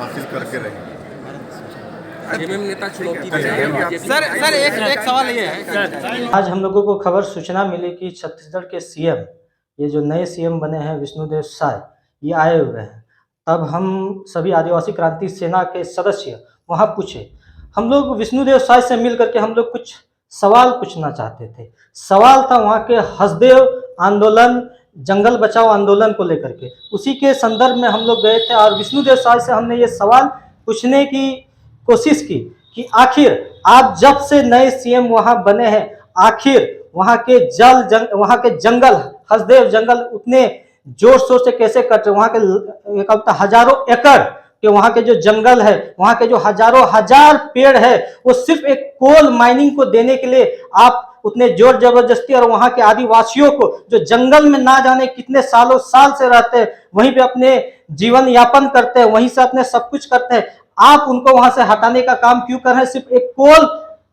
हासिल करके रहेंगे। नेता चुनौती दे रहे हैं। सर एक सवाल ये है, आज हम लोगों को खबर सूचना मिली कि छत्तीसगढ़ के सीएम, ये जो नए सीएम बने हैं विष्णुदेव साय, ये आए हुए हैं। तब हम सभी आदिवासी क्रांति सेना के सदस्य वहाँ पूछे। हम लोग विष्णुदेव साय से मिल करके हम लोग कुछ सवाल पूछना चाहते थे। सवाल था वहाँ के हसदेव आंदोलन, जंगल बचाओ आंदोलन को लेकर के। उसी के संदर्भ में हम लोग गए थे और विष्णुदेव साय से हमने ये सवाल पूछने की कोशिश की कि आखिर आप जब से नए सीएम वहां बने हैं, आखिर वहां के वहां के जंगल, हसदेव जंगल उतने जोर शोर से कैसे कट रहे? वहां के हजारों एकड़ के वहां के जो जंगल है, वहां के जो हजारों हजार पेड़ है, वो सिर्फ एक कोल माइनिंग को देने के लिए आप उतने जोर जबरदस्ती, और वहां के आदिवासियों को जो जंगल में ना जाने कितने सालों साल से रहते हैं, वहीं पे अपने जीवन यापन करते हैं, वहीं से अपने सब कुछ करते हैं, आप उनको वहां से हटाने का काम क्यों कर रहे हैं? सिर्फ एक कोल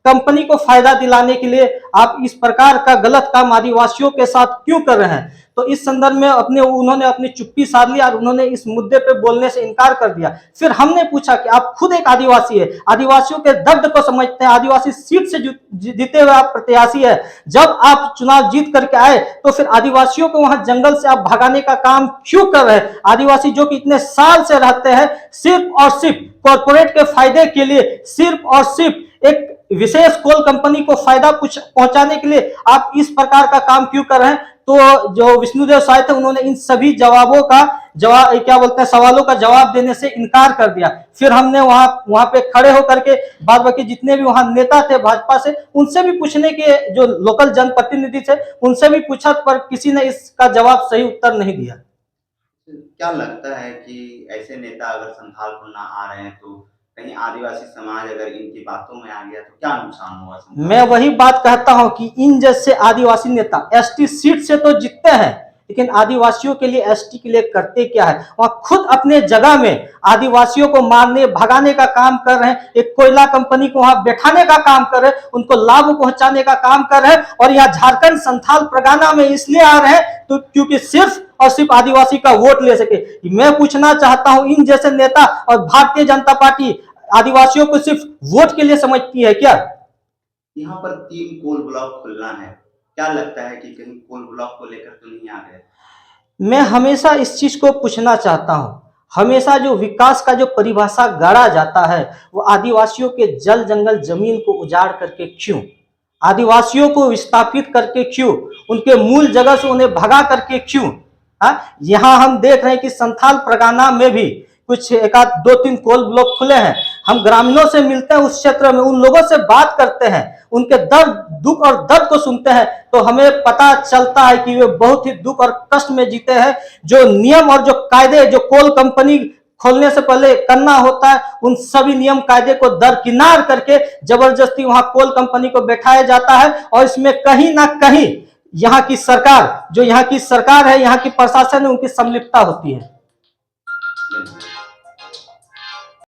कंपनी को फायदा दिलाने के लिए आप इस प्रकार का गलत काम आदिवासियों के साथ क्यों कर रहे हैं? तो इस संदर्भ में उन्होंने अपनी चुप्पी साध ली और उन्होंने इस मुद्दे पे बोलने से इनकार कर दिया। फिर हमने पूछा कि आप खुद एक आदिवासी है, आदिवासियों के दर्द को समझते हैं, आदिवासी सीट से जीते हुए आप प्रत्याशी है, जब आप चुनाव जीत करके आए तो फिर आदिवासियों को वहां जंगल से आप भगाने का काम क्यों कर रहे हैं? आदिवासी जो कि इतने साल से रहते हैं सिर्फ और सिर्फ कॉर्पोरेट के फायदे के लिए, सिर्फ और सिर्फ एक विशेष कोल कंपनी को फायदा पहुंचाने के लिए आप इस प्रकार का काम क्यों कर रहे हैं? तो जो विष्णुदेव साय थे उन्होंने इन सभी सवालों का जवाब देने से इनकार कर दिया। फिर हमने वहां पे खड़े होकर के बाद बाकी जितने भी वहां नेता थे भाजपा से, उनसे भी पूछने के, जो लोकल जनप्रतिनिधि थे उनसे भी पूछा, पर किसी ने इसका जवाब सही उत्तर नहीं दिया। क्या लगता है कि ऐसे नेता अगर संथालपुर ना आ रहे हैं तो कहीं आदिवासी समाज अगर इनकी बातों में आ गया तो क्या नुकसान होगा? मैं वही बात कहता हूं कि इन जैसे आदिवासी नेता एसटी सीट से तो जीतते हैं, लेकिन आदिवासियों के लिए, एसटी के लिए करते क्या है? वहां खुद अपने जगह में आदिवासियों को मारने भगाने का काम कर रहे हैं, एक कोयला कंपनी को वहां बैठाने का काम कर रहे हैं, उनको लाभ पहुंचाने का काम कर रहे हैं, और यहाँ झारखंड संथाल परगना में इसलिए आ रहे हैं तो क्योंकि सिर्फ और सिर्फ आदिवासी का वोट ले सके। मैं पूछना चाहता हूं, इन जैसे नेता और भारतीय जनता पार्टी आदिवासियों को सिर्फ वोट के लिए समझती है क्या? यहाँ पर 3 कोल ब्लॉक खुलना है, क्या लगता है कि कहीं कोल ब्लॉक को लेकर तो नहीं आ गए? मैं हमेशा इस चीज को पूछना चाहता हूं, हमेशा जो विकास का जो परिभाषा गढ़ा जाता है वो आदिवासियों के जल जंगल जमीन को उजाड़ करके क्यों, आदिवासियों को विस्थापित करके क्यों, उनके मूल जगह से उन्हें भगा करके क्यों? यहाँ हम देख रहे हैं कि संथाल परगना में भी कुछ एक आध 2-3 कोल ब्लॉक खुले हैं। हम ग्रामीणों से मिलते हैं उस क्षेत्र में, उन लोगों से बात करते हैं, उनके दर्द, दुख और दर्द को सुनते हैं, तो हमें पता चलता है कि वे बहुत ही दुख और कष्ट में जीते हैं। जो नियम और जो कायदे जो कोल कंपनी खोलने से पहले करना होता है, उन सभी नियम कायदे को दरकिनार करके जबरदस्ती वहां कोल कंपनी को बैठाया जाता है, और इसमें कहीं ना कहीं यहाँ की सरकार, जो यहाँ की सरकार है, यहाँ की प्रशासन है, उनकी संलिप्तता होती है।